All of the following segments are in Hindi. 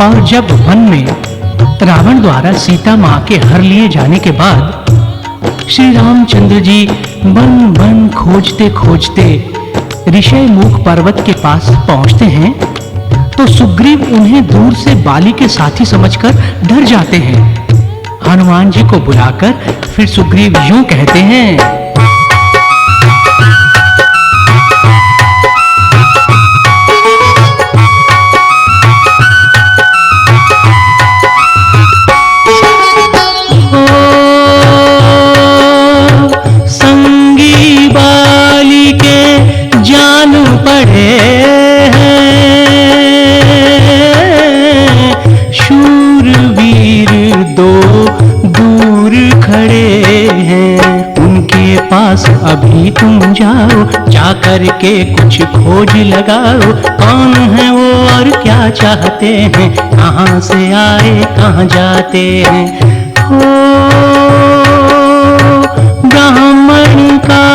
और जब वन में रावण द्वारा सीता मां के हर लिए जाने के बाद श्री रामचंद्र जी वन वन खोजते खोजते ऋषयमुख पर्वत के पास पहुंचते हैं तो सुग्रीव उन्हें दूर से बाली के साथी समझकर डर जाते हैं। हनुमान जी को बुलाकर फिर सुग्रीव यूं कहते हैं, संगी बाली के जान पड़े पास अभी तुम जाओ, जाकर के कुछ खोज लगाओ, कौन है वो और क्या चाहते हैं, कहाँ से आए कहाँ जाते हैं। हो ब्राह्मण का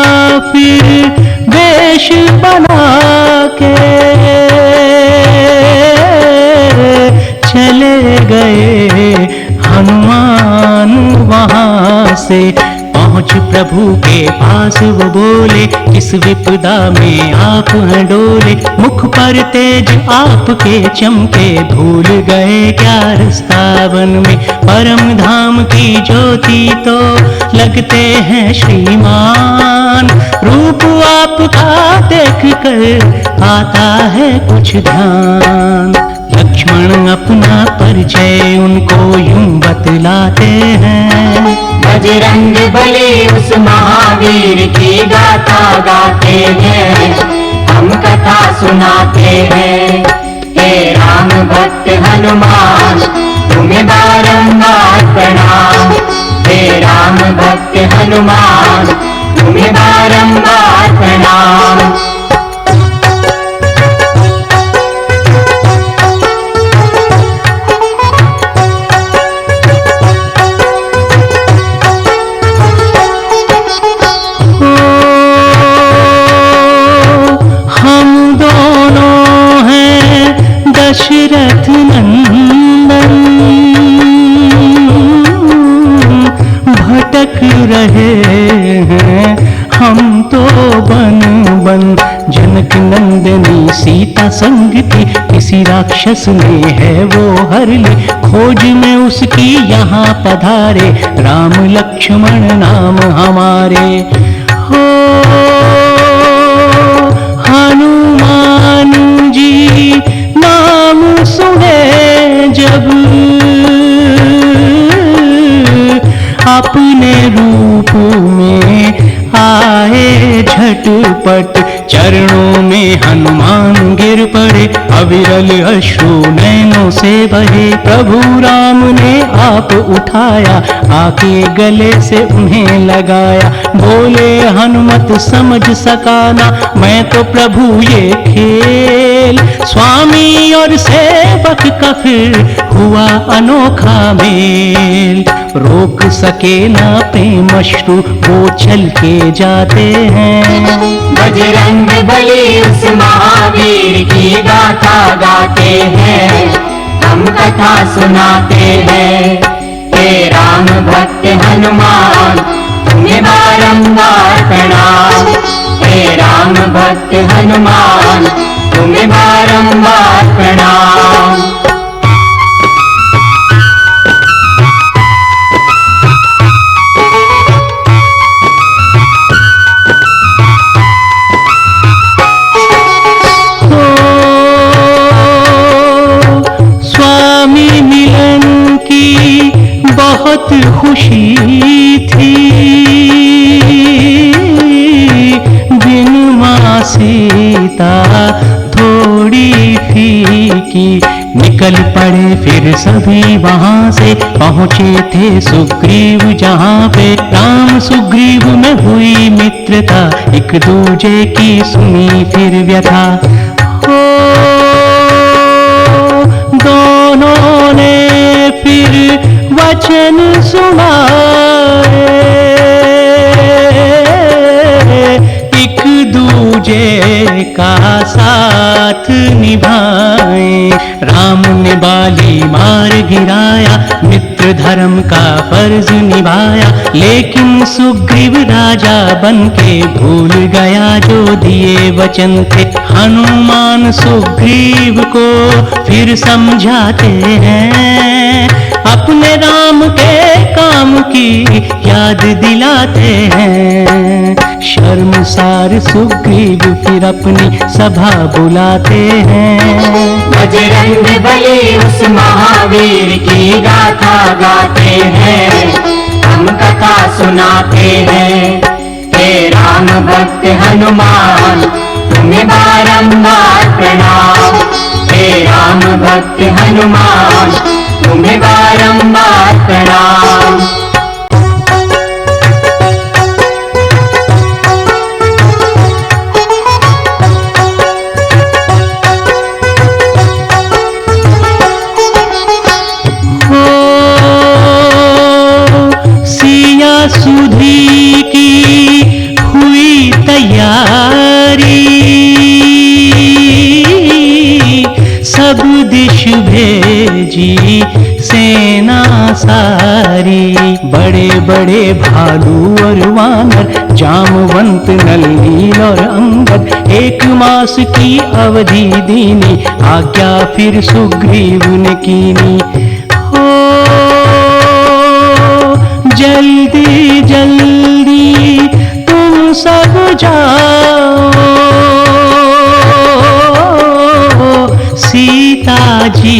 फिर वेश बना के चले गए हनुमान वहां से। पहुँच प्रभु के पास वो बोले, किस विपदा में आप हैं डोले, मुख पर तेज आपके चमके, भूल गए क्या रास्ता वन में, परम धाम की ज्योति तो लगते हैं श्रीमान, रूप आपका देख कर आता है कुछ ध्यान। लक्ष्मण अपना परिचय उनको यूं बतलाते हैं, बजरंग बली उस महावीर की गाथा गाते हैं, हम कथा सुनाते हैं। हे राम भक्त हनुमान तुम्हें बारंबार प्रणाम, हे राम भक्त हनुमान तुम्हें बारंबार प्रणाम। दशरथ नंदन भटक रहे हैं हम तो बन बन, जनक नंदनी सीता संग थी, किसी राक्षस ने है वो हर ली, खोज में उसकी यहाँ पधारे, राम लक्ष्मण नाम हमारे। हो हनुमान जी नाम सुने जब, अपने रूप में आए झटपट, चरणों में हनुमान गिर पड़े, अविरल अश्रु नैनों से बहे, प्रभु राम ने आप उठाया, आके गले से उन्हें लगाया, बोले हनुमत समझ सकाना, मैं तो प्रभु ये खेल, स्वामी और सेवक का फिर हुआ अनोखा मेल, रोक सके ना प्रेम अश्रु वो चल के जाते हैं। बजरंग बली उस महावीर की गाथा गाते हैं, हम कथा सुनाते हैं। हे राम भक्त हनुमान तुम्हें बारंबार प्रणाम, हे राम भक्त हनुमान तुम्हें बारंबार प्रणाम। बहुत खुशी थी, बिन मां सीता थोड़ी फीकी, निकल पड़े फिर सभी वहां से, पहुंचे थे सुग्रीव जहां पे, राम सुग्रीव में हुई मित्रता, एक दूजे की सुनी फिर व्यथा। हो दोनों ने फिर वचन सुनाए, एक दूजे का साथ निभाए, राम राम ने बाली मार गिराया, मित्र धर्म का फर्ज निभाया। लेकिन सुग्रीव राजा बनके भूल गया जो दिए वचन थे। हनुमान सुग्रीव को फिर समझाते हैं, अपने राम के काम की याद दिलाते हैं। शर्मसार सुग्रीव फिर अपनी सभा बुलाते हैं। बजरंग बली उस महावीर की गाथा गाते हैं, हम कथा सुनाते हैं। हे राम भक्त हनुमान तुम्हें बारंबार प्रणाम। हे राम भक्त हनुमान तुम्हें बारंबार प्रणाम। सुधी की हुई तैयारी, सब दिश भेजी सेना सारी। बड़े बड़े भालू और वानर, जामवंत नल नील और अंगद, 1 मास की अवधि दीनी, आज्ञा फिर सुग्रीव ने कीनी। जल्दी जल्दी तुम सब जाओ, सीता जी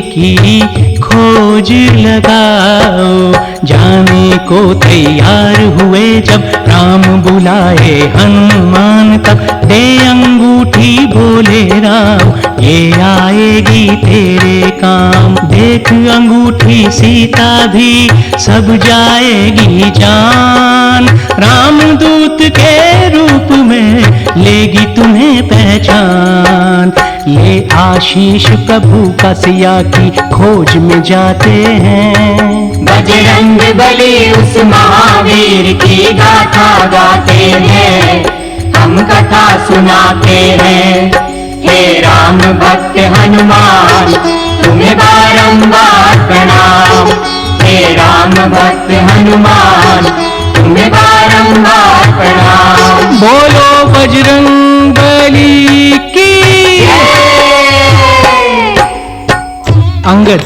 की खोज लगाओ। जाने को तैयार हुए जब राम बुलाए हनुमान तब, दे अंगूठी बोले राम ये आएगी तेरे काम। देख अंगूठी सीता भी सब जाएगी जान, रामदूत के रूप में लेगी तुम्हें पहचान। ये आशीष प्रभु का सिया की खोज में जाते हैं। बजरंग बली उस महावीर की गाथा गाते हैं, हम कथा सुनाते हैं। हे राम भक्त हनुमान तुम्हें बारंबार प्रणाम। हे राम भक्त हनुमान तुम्हें बारंबार प्रणाम। बोलो बजरंग बली की। अंगद,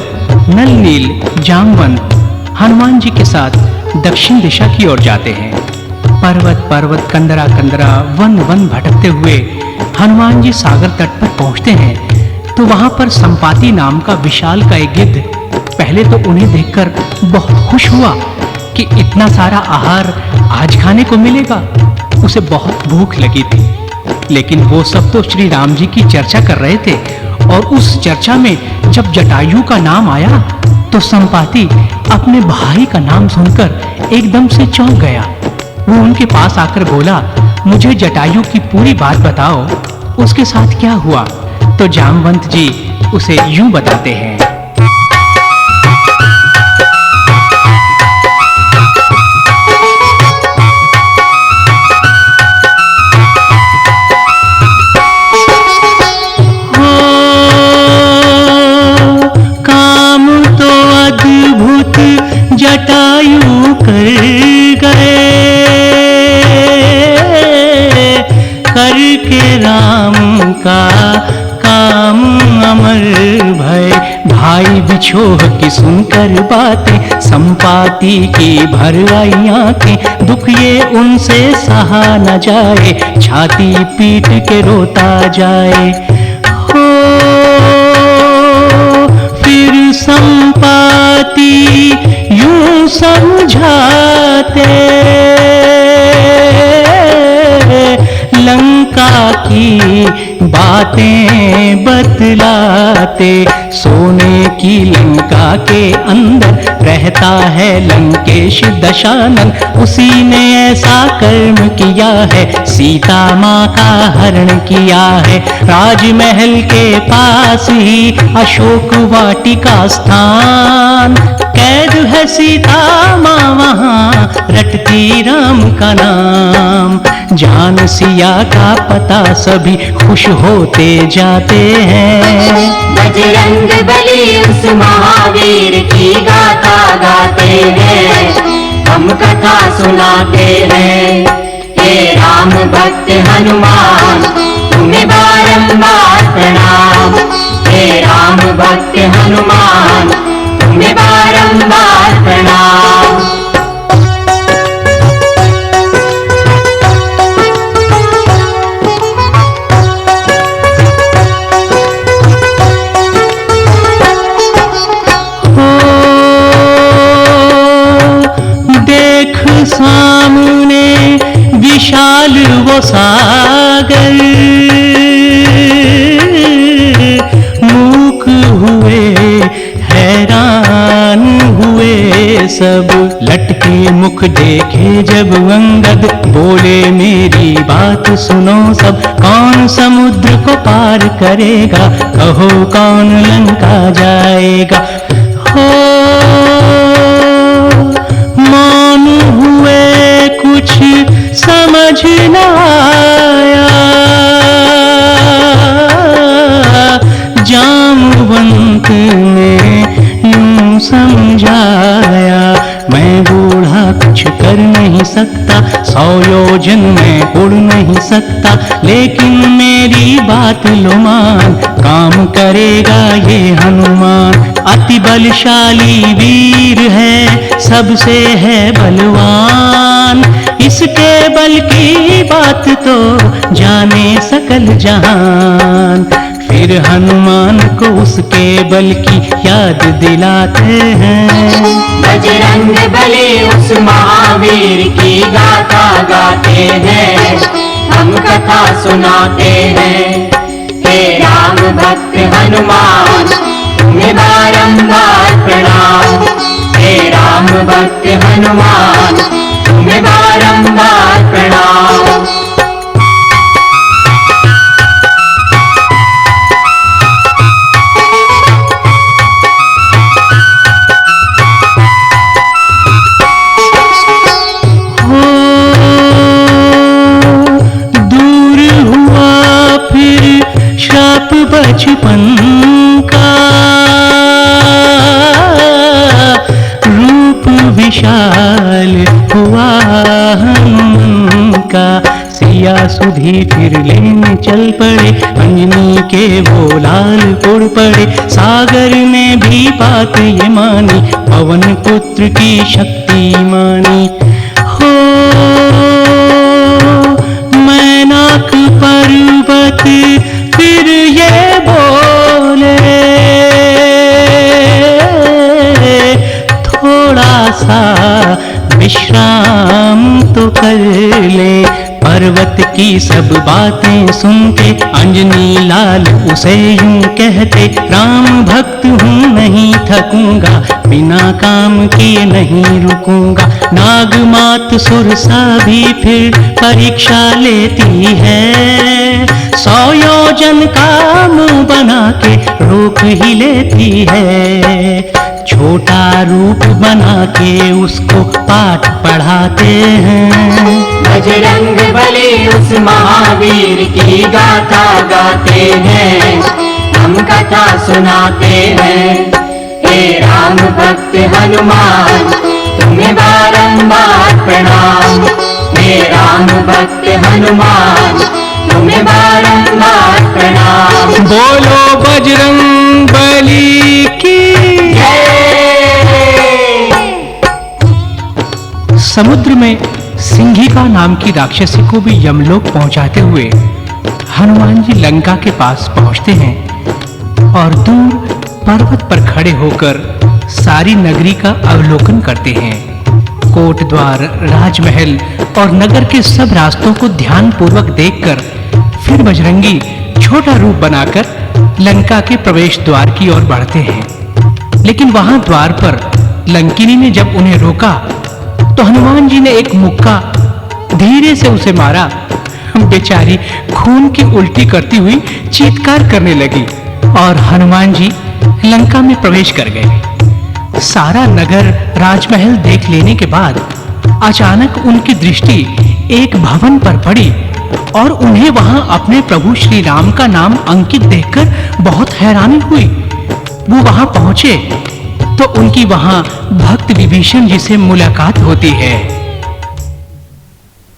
नल नील, जामवंत हनुमान जी के साथ दक्षिण दिशा की ओर जाते हैं। पर्वत पर्वत, कंदरा कंदरा, वन वन भटकते हुए हनुमान जी सागर तट पर पहुंचते हैं तो वहां पर संपाति नाम का विशाल का एक गिद्ध पहले तो उन्हें देखकर बहुत खुश हुआ कि इतना सारा आहार आज खाने को मिलेगा। उसे बहुत भूख लगी थी, लेकिन वो सब तो श्री राम जी की चर्चा कर रहे थे और उस चर्चा में जब जटायु का नाम आया तो संपाति अपने भाई का नाम सुनकर एकदम से चौंक गया। वो उनके पास आकर बोला, मुझे जटायु की पूरी बात बताओ, उसके साथ क्या हुआ? तो जामवंत जी उसे यूं बताते हैं। जटायु कर गए, करके राम का काम अमर भय। भाई बिछोह की सुनकर बातें संपाति की भर आई आंखें। दुख ये उनसे सहा न जाए, छाती पीट के रोता जाए। हो फिर संपाति यूं समझाते, लंका की बातें बतलाते। सोने की लंका के अंदर रहता है लंकेश दशानन, उसी ने ऐसा कर्म किया है, सीता माँ का हरण किया है। राजमहल के पास ही अशोक वाटिका स्थान, कैद है सीता माँ वहाँ रटती राम का नाम। जान सिया का पता सभी खुश होते जाते हैं। बजरंग बली उस महावीर की गाथा गाते हैं, हम कथा सुनाते हैं। हे राम भक्त हनुमान तुम्हें बारंबार प्रणाम। हे राम भक्त हनुमान तुम्हें बारंबार प्रणाम। सामने विशाल वो सागर, मूक हुए हैरान हुए सब। लटके मुख देखे जब अंगद, बोले मेरी बात सुनो सब। कौन समुद्र को पार करेगा, कहो कौन लंका जाएगा। हो मौन हुए कुछ समझ न आया, जामवंत ने यूं समझाया। मैं बूढ़ा कुछ कर नहीं सकता, 100 योजन में उड़ नहीं सकता, लेकिन मेरी बात लो मान, काम करेगा ये हनुमान। अति बलशाली वीर है, सबसे है बलवान, इसके बल की बात तो जाने सकल जहान। फिर हनुमान को उसके बल की याद दिलाते हैं। बजरंग बली उस महावीर की गाथा गाते हैं, हम कथा सुनाते हैं। हे राम भक्त हनुमान तुम्हें बारंबार प्रणाम। हे राम भक्त हनुमान तुम्हें बारंबार प्रणाम। बचपन का रूप विशाल हुआ हनुमान का। सिया सुधी फिर लेने चल पड़े, अंजनी के वो लाल उड़ पड़े। सागर में भी बात ये मानी, पवन पुत्र की शक्ति मानी। हो मैनाक पर्वत फिर ये बोले, थोड़ा सा विश्राम तो कर ले। पर्वत की सब बातें सुन के अंजनी लाल उसे यूं कहते, राम भक्त हूँ नहीं थकूंगा, बिना काम किए नहीं रुकूंगा। नागमात सुरसा भी फिर परीक्षा लेती है, 100 योजन का मुंह बना के रोक ही लेती है। छोटा रूप बना के उसको पाठ पढ़ाते हैं। बजरंग बली उस महावीर की गाथा गाते हैं, हम कथा सुनाते हैं। हे राम भक्त हनुमान तुम्हें बारंबार प्रणाम। हे राम भक्त हनुमान तुम्हें बारंबार प्रणाम। बोलो बजरंग बली की समुद्र में सिंहिका नाम की राक्षसी को भी यमलोक पहुंचाते हुए हनुमान जी लंका के पास पहुंचते हैं और दूर पर्वत पर खड़े होकर सारी नगरी का अवलोकन करते हैं। कोट द्वार, राजमहल और नगर के सब रास्तों को ध्यान पूर्वक देखकर फिर बजरंगी छोटा रूप बनाकर लंका के प्रवेश द्वार की ओर बढ़ते हैं। लेकिन वहां द्वार पर लंकिनी ने जब उन्हें रोका तो हनुमान जी ने एक मुक्का धीरे से उसे मारा। बेचारी खून की उल्टी करती हुई चीत्कार करने लगी और हनुमान जी लंका में प्रवेश कर गए। सारा नगर, राजमहल देख लेने के बाद अचानक उनकी दृष्टि एक भवन पर पड़ी और उन्हें वहां अपने प्रभु श्री राम का नाम अंकित देखकर बहुत हैरानी हुई। वो वहां पहुंचे तो उनकी वहां भक्त विभीषण जी से मुलाकात होती है।